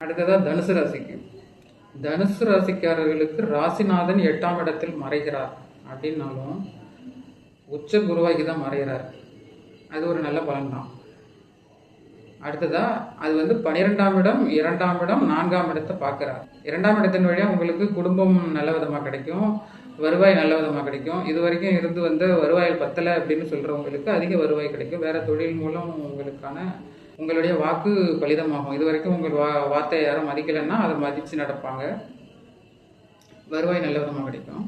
அடுத்ததாக தனுசு ராசிக்கு. தனுசு ராசிக்காரர்களுக்கு ராசிநாதன் 8ஆம் இடத்தில் மறைகிறார் அப்படின்னாலும் உச்ச குருவாகி தான் மறைகிறார். அது ஒரு நல்ல பலன் தான். அடுத்ததா அது 12ஆம் இடம், 2ஆம் இடம், 4ஆம் இடத்தை பார்க்கிறார். 2ஆம் இடத்தின் வழியாக உங்களுக்கு குடும்பம் நல்ல விதமாக கிடைக்கும், வருவாய் நல்ல விதமாக கிடைக்கும். இது வரைக்கும் இருந்து வருவாயில் பத்தலை அப்படின்னு சொல்கிறவங்களுக்கு அதிக வருவாய் கிடைக்கும். வேறு தொழில் மூலம் உங்களுடைய வாக்கு பலிதமாகும். இது வரைக்கும் உங்கள் வார்த்தையை யாரும் மதிக்கலைன்னா அதை மதித்து நடப்பாங்க. வருவாய் நல்ல விதமாக கிடைக்கும்,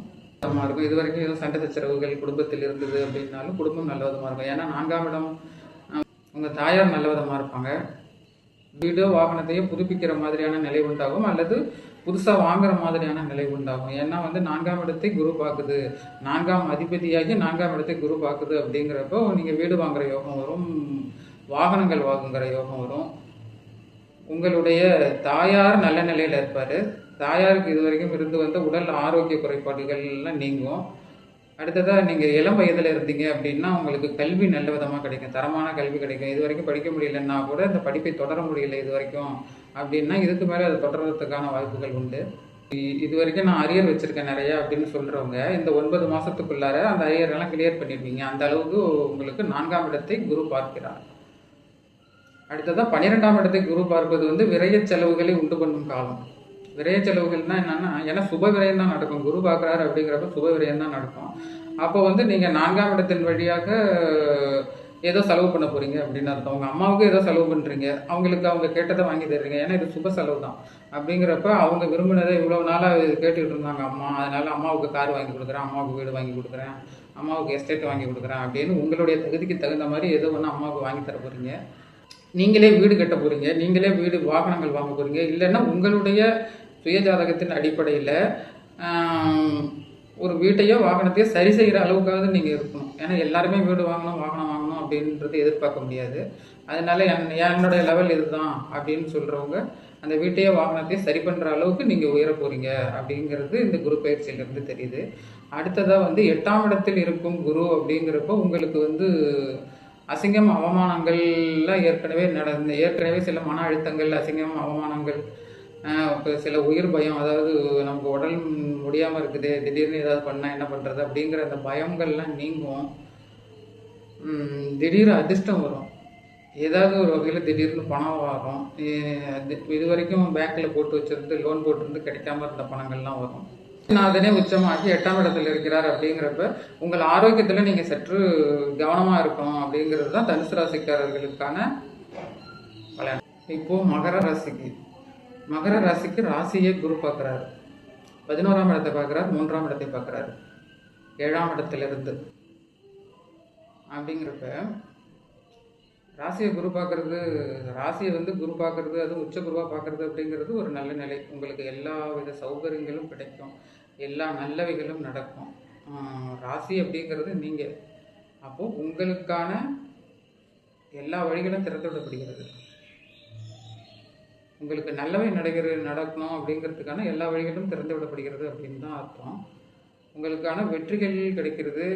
இருக்கும். இது வரைக்கும் எதுவும் சண்டை சச்சரவுகள் குடும்பத்தில் இருந்தது அப்படின்னாலும் குடும்பம் நல்ல விதமாக இருக்கும். ஏன்னா 4ஆம் இடம் உங்கள் தாயார் நல்ல விதமாக இருப்பாங்க. வீடோ வாகனத்தையோ புதுப்பிக்கிற மாதிரியான நிலை உண்டாகும், அல்லது புதுசாக வாங்குற மாதிரியான நிலை உண்டாகும். ஏன்னா 4ஆம் இடத்தை குரு பார்க்குது, 4ஆம் அதிபதியாகி 4ஆம் இடத்தை குரு பார்க்குது. அப்படிங்கிறப்போ நீங்கள் வீடு வாங்குகிற யோகம் வரும், வாகனங்கள் வாங்குகிற யோகம் வரும். உங்களுடைய தாயார் நல்ல நிலையில் இருப்பார். தாயாருக்கு இது வரைக்கும் இருந்து உடல் ஆரோக்கிய குறைபாடுகள்லாம் நீங்கும். அடுத்ததாக நீங்கள் இளம் வயதில் இருந்தீங்க அப்படின்னா உங்களுக்கு கல்வி நல்ல விதமாக கிடைக்கும், தரமான கல்வி கிடைக்கும். இது வரைக்கும் படிக்க முடியலன்னா கூட இந்த படிப்பை தொடர முடியல இது வரைக்கும் அப்படின்னா இதுக்கு மேலே அது தொடர்றதுக்கான வாய்ப்புகள் உண்டு. இது வரைக்கும் நான் அரியர் வச்சுருக்கேன் நிறையா அப்படின்னு சொல்கிறவங்க இந்த 9 மாதத்துக்குள்ளார அந்த அரியரெல்லாம் கிளியர் பண்ணிடுவீங்க. அந்த அளவுக்கு உங்களுக்கு 4ஆம் இடத்தை குரு பார்க்கிறார். அடுத்ததாக 12ஆம் இடத்தை குரு பார்ப்பது விரய செலவுகளை உண்டு பண்ணும் காலம். விரய செலவுகள்னா என்னன்னா, ஏன்னா சுப விரயம் தான் நடக்கும். குரு பார்க்குறாரு அப்படிங்கிறப்ப சுப விரயம் தான் நடக்கும். அப்போ நீங்கள் 4ஆம் இடத்தின் வழியாக ஏதோ செலவு பண்ண போகிறீங்க அப்படின்னு அர்த்தம். உங்கள் அம்மாவுக்கு ஏதோ செலவு பண்ணுறீங்க, அவங்களுக்கு அவங்க கேட்டதை வாங்கி தர்றீங்க. ஏன்னா இது சுப செலவு தான். அப்படிங்கிறப்ப அவங்க விரும்பினதை இவ்வளோ நாளாக கேட்டுக்கிட்டு இருந்தாங்க அம்மா, அதனால் அம்மாவுக்கு கார் வாங்கி கொடுக்குறேன், அம்மாவுக்கு வீடு வாங்கி கொடுக்குறேன், அம்மாவுக்கு எஸ்டேட் வாங்கி கொடுக்குறேன் அப்படின்னு உங்களுடைய தகுதிக்கு தகுந்த மாதிரி ஏதோ ஒன்று அம்மாவுக்கு வாங்கி தர போகிறீங்க. நீங்களே வீடு கட்ட போகிறீங்க, நீங்களே வீடு வாகனங்கள் வாங்க போகிறீங்க. இல்லைன்னா உங்களுடைய சுயஜாதகத்தின் அடிப்படையில் ஒரு வீட்டையோ வாகனத்தையோ சரி செய்கிற அளவுக்காவது நீங்கள் இருக்கணும். ஏன்னா எல்லாருமே வீடு வாங்கணும் வாகனம் வாங்கணும் அப்படின்றது எதிர்பார்க்க முடியாது. அதனால என்னுடைய லெவல் இதுதான் அப்படின்னு சொல்கிறவங்க அந்த வீட்டையோ வாகனத்தையோ சரி பண்ணுற அளவுக்கு நீங்கள் உயர போகிறீங்க அப்படிங்கிறது இந்த குரு பயிற்சியிலிருந்து தெரியுது. அடுத்ததாக 8ஆம் இடத்தில் இருக்கும் குரு அப்படிங்கிறப்போ உங்களுக்கு அசிங்கம் அவமானங்கள்லாம் ஏற்கனவே சில மன அழுத்தங்கள், அசிங்கம் அவமானங்கள், சில உயிர் பயம், அதாவது நமக்கு உடல் முடியாமல் இருக்குது, திடீர்னு ஏதாவது பண்ணால் என்ன பண்ணுறது அப்படிங்கிற அந்த பயங்கள்லாம் நீங்கும். திடீர்னு அதிர்ஷ்டம் வரும், ஏதாவது ஒரு வகையில் திடீர்னு பணம் வரும். இது வரைக்கும் பேங்க்கில் போட்டு வச்சுருந்து லோன் போட்டிருந்து கிடைக்காம இருந்த பணங்கள்லாம் வரும். நாதனே உச்சமாகி 8ஆம் இடத்துல இருக்கிறார். அப்படிங்கிறப்ப உங்கள் ஆரோக்கியத்தில் நீங்கள் சற்று கவனமாக இருக்கணும் அப்படிங்கிறது தான் தனுசு ராசிக்காரர்களுக்கான பலன். இப்போது மகர ராசிக்கு ராசியை குரு பார்க்குறாரு, 11ஆம் இடத்தை பார்க்குறாரு, 3ஆம் இடத்தை பார்க்குறாரு 7ஆம் இடத்திலிருந்து. அப்படிங்கிறப்ப ராசியை குரு பார்க்கறது, குரு பார்க்கறது, அதுவும் உச்ச குருவாக பார்க்கறது அப்படிங்கிறது ஒரு நல்ல நிலை. உங்களுக்கு எல்லா வித சௌகரியங்களும் கிடைக்கும், எல்லா நல்லவைகளும் நடக்கும். ராசி அப்படிங்கிறது நீங்கள். அப்போது உங்களுக்கான எல்லா வழிகளும் திறந்து விடப்படுகிறது. உங்களுக்கு நல்லவை நடக்கணும் அப்படிங்கிறதுக்கான எல்லா வழிகளும் திறந்து விடப்படுகிறது அப்படின்னு தான் அர்த்தம். உங்களுக்கான வெற்றிகள் கிடைக்கிறது.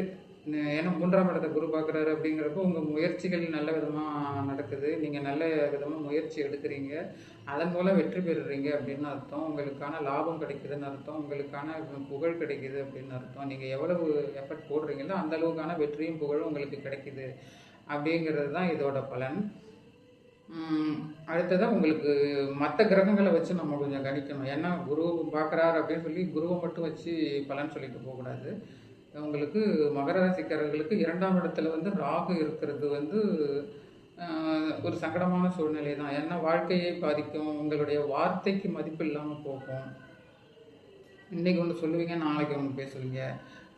ஏன்னா 3ஆம் இடத்தை குரு பார்க்குறாரு அப்படிங்கிறப்போ உங்கள் முயற்சிகள் நல்ல விதமாக நடக்குது, நீங்கள் நல்ல விதமாக முயற்சி எடுக்கிறீங்க, அதன் மூலம் வெற்றி பெறுறீங்க அப்படின்னு அர்த்தம். உங்களுக்கான லாபம் கிடைக்குதுன்னு அர்த்தம், உங்களுக்கான புகழ் கிடைக்குது அப்படின்னு அர்த்தம். நீங்கள் எவ்வளவு எஃபர்ட் போடுறீங்களோ அந்த அளவுக்கான வெற்றியும் புகழும் உங்களுக்கு கிடைக்குது அப்படிங்கிறது தான் இதோட பலன். அடுத்ததாக உங்களுக்கு மற்ற கிரகங்களை வச்சு நம்ம கொஞ்சம் கணிக்கணும். ஏன்னா குரு பார்க்குறாரு அப்படின்னு சொல்லி குருவை மட்டும் வச்சு பலன் சொல்லிட்டு போகக்கூடாது. உங்களுக்கு மகர ராசிக்காரர்களுக்கு 2ஆம் இடத்துல ராகு இருக்கிறது ஒரு சங்கடமான சூழ்நிலை தான். ஏன்னா வாழ்க்கையை பாதிக்கும், உங்களுடைய வார்த்தைக்கு மதிப்பு இல்லாமல் போகும். இன்றைக்கி ஒன்று சொல்லுவீங்க, நாளைக்கு ஒன்று பேசுவீங்க,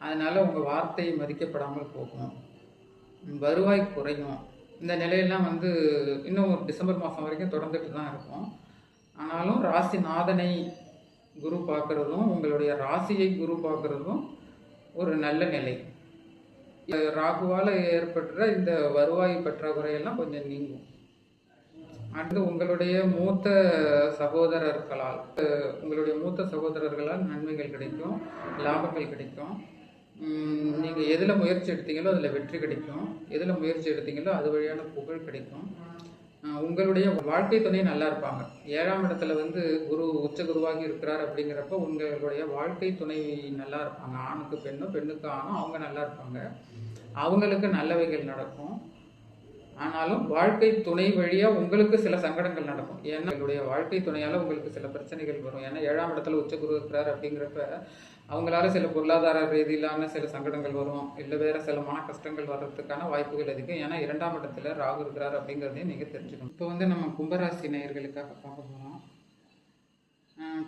அதனால் உங்கள் வார்த்தை மதிக்கப்படாமல் போகும், வருவாய் குறையும். இந்த நிலையெல்லாம் இன்னும் ஒரு டிசம்பர் மாதம் வரைக்கும் தொடர்ந்துட்டு தான் இருக்கும். ஆனாலும் ராசிநாதனை குரு பார்க்குறதும் உங்களுடைய ராசியை குரு பார்க்குறதும் ஒரு நல்ல நிலை. ராகுவால் ஏற்படுற இந்த வருவாய் பற்றாக்குறையெல்லாம் கொஞ்சம் நீங்கும். அடுத்து உங்களுடைய மூத்த சகோதரர்களால் நன்மைகள் கிடைக்கும், லாபங்கள் கிடைக்கும். நீங்கள் எதில் முயற்சி எடுத்தீங்களோ அதில் வெற்றி கிடைக்கும், எதில் முயற்சி எடுத்தீங்களோ அது வழியான புகழ் கிடைக்கும். உங்களுடைய வாழ்க்கை துணை நல்லா இருப்பாங்க. 7ஆம் இடத்துல வந்து குரு உச்ச குருவாகி இருக்கிறார் அப்படிங்கிறப்ப உங்களுடைய வாழ்க்கை துணை நல்லா இருப்பாங்க. ஆணுக்கு பெண்ணோ, பெண்ணுக்கு ஆணோ அவங்க நல்லா இருப்பாங்க. அவங்களுக்கு நல்லவைகள் நடக்கும். ஆனாலும் வாழ்க்கை துணை வழியாக உங்களுக்கு சில சங்கடங்கள் நடக்கும். ஏன்னா உங்களுடைய வாழ்க்கை துணையால் உங்களுக்கு சில பிரச்சனைகள் வரும். ஏன்னா 7ஆம் இடத்துல உச்ச குரு இருக்கிறார் அப்படிங்கிறப்ப அவங்களால சில பொருளாதார ரீதியிலான சில சங்கடங்கள் வரும், இல்லை வேறு சில மன கஷ்டங்கள் வர்றதுக்கான வாய்ப்புகள் அதிகம். ஏன்னா 2ஆம் இடத்துல ராகு இருக்கிறார் அப்படிங்கிறதையும் நீங்கள் தெரிஞ்சுக்கணும். இப்போ வந்து நம்ம கும்பராசி நேயர்களுக்காக பார்க்க போகிறோம்.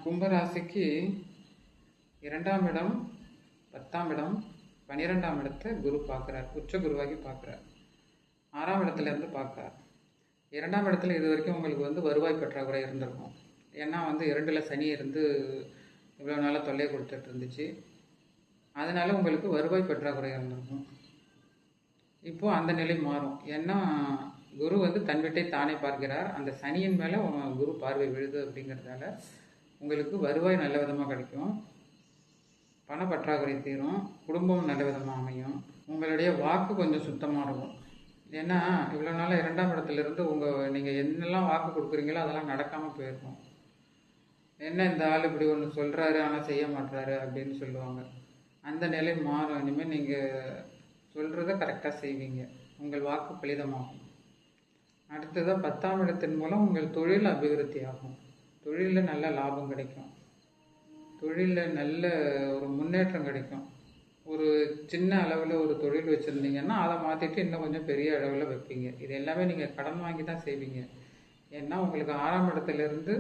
கும்பராசிக்கு 2ஆம் இடம், 10ஆம் இடம், 12ஆம் இடத்தை குரு பார்க்குறார், உச்ச குருவாகி பார்க்குறார். 6ஆம் இடத்துல இருந்து பார்க்குறார். 2ஆம் இடத்துல இது வரைக்கும் உங்களுக்கு வந்து வருவாய் பற்றாக்குறை இருந்திருக்கும். ஏன்னா வந்து 2ல் சனி இருந்து இவ்வளோ நாளாக தொல்லை கொடுத்துட்டு இருந்துச்சு. அதனால உங்களுக்கு வருவாய் பற்றாக்குறை இருந்திருக்கும். இப்போது அந்த நிலை மாறும். ஏன்னா குரு வந்து தன் வீட்டை தானே பார்க்கிறார். அந்த சனியின் மேலே குரு பார்வை விழுது அப்படிங்கிறதால உங்களுக்கு வருவாய் நல்ல விதமாக கிடைக்கும், பண பற்றாக்குறை தீரும், குடும்பம் நல்ல விதமாக அமையும், உங்களுடைய வாக்கு கொஞ்சம் சுத்தமாக இருக்கும். ஏன்னா இவ்வளோ நாளாக 2ஆம் இடத்துலேருந்து நீங்கள் என்னெல்லாம் வாக்கு கொடுக்குறீங்களோ அதெல்லாம் நடக்காமல் போயிருக்கும். என்ன இந்த ஆள் இப்படி ஒன்று சொல்கிறாரு ஆனால் செய்ய மாட்டுறாரு அப்படின்னு சொல்லுவாங்க. அந்த நிலை மாறும். இனிமேல் நீங்கள் சொல்கிறத கரெக்டாக செய்வீங்க, உங்கள் வாக்கு பலிதமாகும். அடுத்ததாக 10ஆம் இடத்தின் மூலம் உங்கள் தொழில் அபிவிருத்தி ஆகும். தொழிலில் நல்ல லாபம் கிடைக்கும், தொழிலில் நல்ல ஒரு முன்னேற்றம் கிடைக்கும். ஒரு சின்ன அளவில் ஒரு தொழில் வச்சுருந்தீங்கன்னா அதை மாற்றிட்டு இன்னும் கொஞ்சம் பெரிய அளவில் வைப்பீங்க. இது எல்லாமே நீங்கள் கடன் வாங்கி தான் செய்வீங்க. ஏன்னா உங்களுக்கு 6ஆம் இடத்துலேருந்து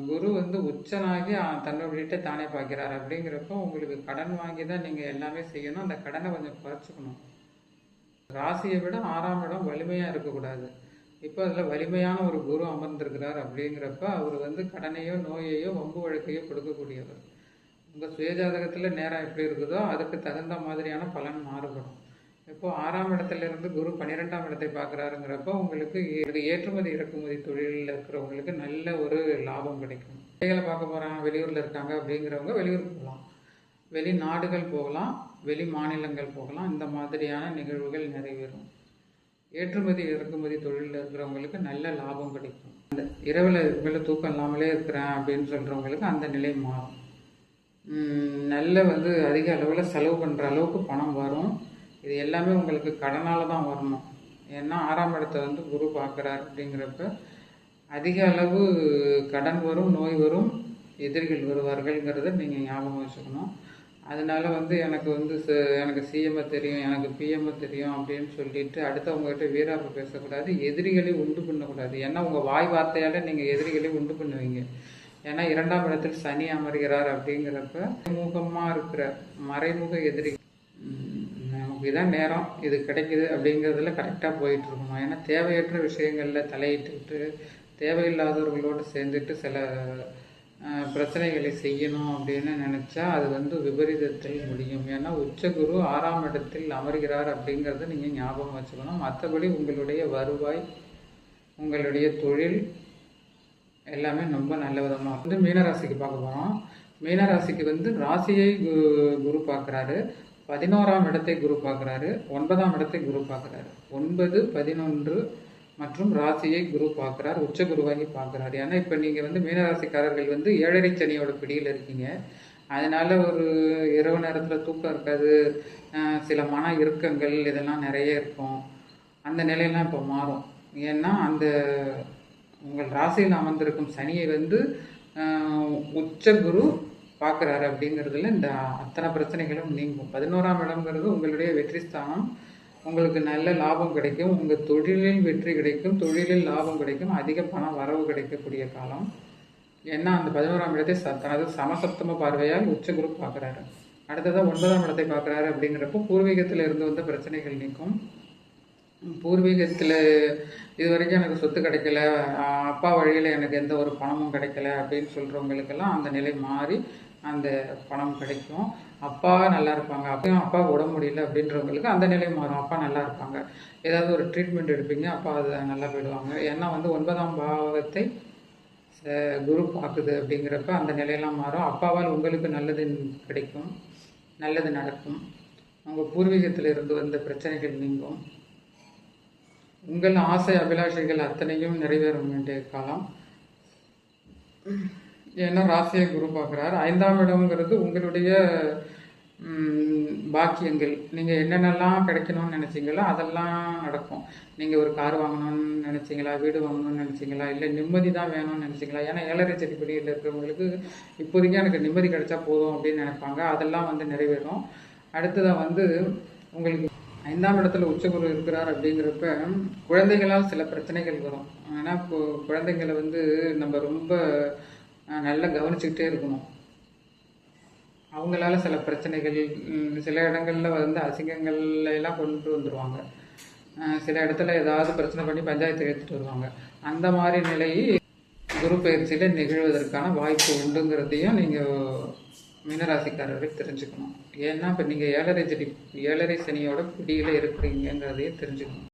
குரு வந்து உச்சனாகி தன்னுடைய தானே பார்க்கிறார். அப்படிங்கிறப்போ உங்களுக்கு கடன் வாங்கி தான் நீங்கள் எல்லாமே செய்யணும். அந்த கடனை கொஞ்சம் குறைச்சிக்கணும். ராசியை விட 6ஆம் இடம் வலிமையாக இருக்கக்கூடாது. இப்போ அதில் வலிமையான ஒரு குரு அமர்ந்திருக்கிறார். அப்படிங்கிறப்ப அவர் வந்து கடனையோ நோயையோ வம்பு வழக்கையோ கொடுக்கக்கூடியவர். உங்கள் சுயஜாதகத்தில் நேரம் எப்படி இருக்குதோ அதுக்கு தகுந்த மாதிரியான பலன் மாறுபடும். இப்போது 6ஆம் இடத்துலேருந்து குரு 12ஆம் இடத்தை பார்க்குறாருங்கிறப்போ உங்களுக்கு ஏற்றுமதி இறக்குமதி தொழிலில் இருக்கிறவங்களுக்கு நல்ல ஒரு லாபம் கிடைக்கும். பிள்ளைகளை பார்க்க போகிறாங்க, வெளியூரில் இருக்காங்க அப்படிங்கிறவங்க வெளியூருக்கு போகலாம், வெளிநாடுகள் போகலாம், வெளி மாநிலங்கள் போகலாம். இந்த மாதிரியான நிகழ்வுகள் நிறைவேறும். ஏற்றுமதி இறக்குமதி தொழிலில் இருக்கிறவங்களுக்கு நல்ல லாபம் கிடைக்கும். அந்த இரவில் தூக்கம் இல்லாமலே இருக்கிறேன் அப்படின்னு சொல்கிறவங்களுக்கு அந்த நிலை மாறும். நல்ல வந்து அதிக அளவில் செலவு பண்ணுற அளவுக்கு பணம் வரும். இது எல்லாமே உங்களுக்கு கடனால் தான் வரணும். ஏன்னா 6ஆம் இடத்தை வந்து குரு பார்க்குறார். அப்படிங்கிறப்ப அதிக அளவு கடன் வரும், நோய் வரும், எதிரிகள் வருவார்கள்ங்கிறத நீங்கள் ஞாபகம் வச்சுக்கணும். அதனால வந்து எனக்கு சிஎம்ஐ தெரியும், எனக்கு பிஎம்ஐ தெரியும் அப்படின்னு சொல்லிட்டு அடுத்தவங்ககிட்ட வீராப்பு பேசக்கூடாது, எதிரிகளை உண்டு பண்ணக்கூடாது. ஏன்னா உங்கள் வாய் வார்த்தையால் நீங்கள் எதிரிகளை உண்டு பண்ணுவீங்க. ஏன்னா 2ஆம் இடத்தில் சனி அமர்கிறார். அப்படிங்கிறப்ப மறைமுகமாக இருக்கிற மறைமுக எதிரி நமக்கு இதான் நேரம் இது கிடைக்குது அப்படிங்கிறதுல கரெக்டாக போயிட்டுருக்கணும். ஏன்னா தேவையற்ற விஷயங்களில் தலையிட்டுக்கிட்டு தேவையில்லாதவர்களோடு சேர்ந்துட்டு சில பிரச்சனைகளை செய்யணும் அப்படின்னு நினச்சா அது வந்து விபரீதத்தில் முடியும். ஏன்னா உச்சகுரு 6ஆம் இடத்தில் அமர்கிறார் அப்படிங்கிறத நீங்கள் ஞாபகம் வச்சுக்கணும். மற்றபடி உங்களுடைய வருவாய், உங்களுடைய தொழில் எல்லாமே ரொம்ப நல்ல விதமாக வந்து மீனராசிக்கு பார்க்க போகிறோம். மீனராசிக்கு வந்து ராசியை குரு பார்க்குறாரு, 11ஆம் இடத்தை குரு பார்க்குறாரு, 9ஆம் இடத்தை குரு பார்க்குறாரு. 9, 11 மற்றும் ராசியை குரு பார்க்குறார், உச்ச குருவாகி பார்க்குறாரு. ஏன்னா இப்போ நீங்கள் வந்து மீனராசிக்காரர்கள் வந்து 7.5 சனியோட பிடியில் இருக்கீங்க. அதனால் ஒரு இரவு நேரத்தில் தூக்கம் இருக்காது, சில மன இறுக்கங்கள் இதெல்லாம் நிறைய இருக்கும். அந்த நிலையெல்லாம் இப்போ மாறும். ஏன்னா அந்த உங்கள் ராசியில் அமர்ந்திருக்கும் சனியை வந்து உச்ச குரு பார்க்குறாரு. அப்படிங்கிறதுல இந்த அத்தனை பிரச்சனைகளும் நீங்கும். 11ஆம் இடம்ங்கிறது உங்களுடைய வெற்றி ஸ்தானம். உங்களுக்கு நல்ல லாபம் கிடைக்கும், உங்கள் தொழிலில் வெற்றி கிடைக்கும், தொழிலில் லாபம் கிடைக்கும், அதிக பணம் வரவு கிடைக்கக்கூடிய காலம். ஏன்னா அந்த 11ஆம் இடத்தை தனது சமசப்தம பார்வையால் உச்ச குரு பார்க்குறாரு. அடுத்ததாக 9ஆம் இடத்தை பார்க்குறாரு. அப்படிங்கிறப்போ பூர்வீகத்தில் இருந்து வந்த பிரச்சனைகள் நீக்கும். பூர்வீகத்தில் இது வரைக்கும் எனக்கு சொத்து கிடைக்கல, அப்பா வழியில் எனக்கு எந்த ஒரு பணமும் கிடைக்கல அப்படின்னு சொல்கிறவங்களுக்கெல்லாம் அந்த நிலை மாறி அந்த பணம் கிடைக்கும். அப்பா நல்லா இருப்பாங்க, அப்பயும் அப்பா உடம்பு முடியல அப்படின்றவங்களுக்கு அந்த நிலை மாறும். அப்பா நல்லா இருப்பாங்க, ஏதாவது ஒரு ட்ரீட்மெண்ட் எடுப்பீங்க, அப்பா அது நல்லா போயிடுவாங்க. ஏன்னா வந்து 9ஆம் பாவத்தை குரு பார்க்குது. அப்படிங்கிறப்ப அந்த நிலையெல்லாம் மாறும். அப்பாவால் உங்களுக்கு நல்லது கிடைக்கும். நல்லது நடக்கும். உங்கள் பூர்வீகத்தில் இருந்து வந்த பிரச்சனைகள் நீங்கும். உங்கள் ஆசை அபிலாஷைகள் அத்தனையும் நிறைவேறும் வேண்டிய காலம். ஏன்னா ராசியை குரு பார்க்குறார். 5ஆம் இடம்ங்கிறது உங்களுடைய பாக்கியங்கள். நீங்கள் என்னென்னலாம் கிடைக்கணும்னு நினச்சிங்களோ அதெல்லாம் நடக்கும். நீங்கள் ஒரு கார் வாங்கணும்னு நினச்சிங்களா, வீடு வாங்கணும்னு நினச்சிங்களா, இல்லை நிம்மதி தான் வேணும்னு நினச்சிங்களா? ஏன்னா 7ரை செடிப்படியில் இருக்கிறவங்களுக்கு இப்போதைக்கு எனக்கு நிம்மதி கிடைச்சா போதும் அப்படின்னு நினைப்பாங்க. அதெல்லாம் வந்து நிறைவேறும். அடுத்ததாக உங்களுக்கு 5ஆம் இடத்துல உச்சகுரு இருக்கிறார் அப்படிங்கிறப்ப குழந்தைகளால் சில பிரச்சனைகள் வரும். ஆனால் குழந்தைங்களை நம்ம ரொம்ப நல்லா கவனிச்சுக்கிட்டே இருக்கணும். அவங்களால சில பிரச்சனைகள், சில இடங்களில் அசிங்கங்கள்ல எல்லாம் கொண்டு வந்துடுவாங்க. சில இடத்துல ஏதாவது பிரச்சனை பண்ணி பஞ்சாயத்து எடுத்துகிட்டு வருவாங்க. அந்த மாதிரி நிலை குரு பயிற்சியில் நிகழ்வதற்கான வாய்ப்பு உண்டுங்கிறதையும் நீங்கள் மீனராசிக்காரர்கள் தெரிஞ்சுக்கணும். ஏன்னா இப்போ நீங்கள் 7ரை சனியோட பிடியில் இருக்கிறீங்கிறதையும் தெரிஞ்சுக்கணும்.